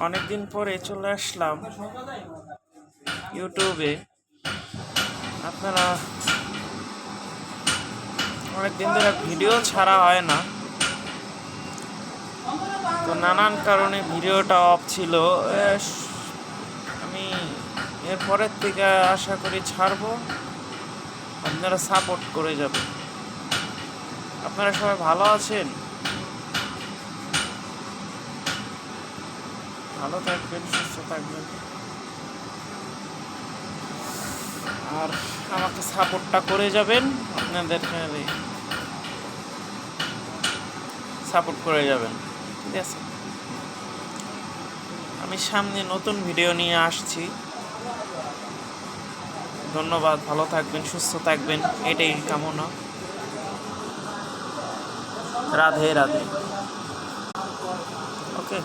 অনেকদিন পরে চলে আসলাম ইউটিউবে। আপনারা অনেকদিন ধরে ভিডিও ছাড়া হয় না, তো নানান কারণে ভিডিওটা অফ ছিল। আমি এরপরের থেকে আশা করি ছাড়বো, আপনারা সাপোর্ট করে যাবেন। আপনারা সবাই ভালো আছেন, ভালো থাকবেন, সুস্থ থাকবেন, আর আমাকে সাপোর্টটা করে যাবেন। আপনাদের সাপোর্ট করে যাবেন, ঠিক আছে? আমি সামনে নতুন ভিডিও নিয়ে আসছি। ধন্যবাদ, ভালো থাকবেন, সুস্থ থাকবেন, এটাই কামনা। রাধে রাধে। ওকে।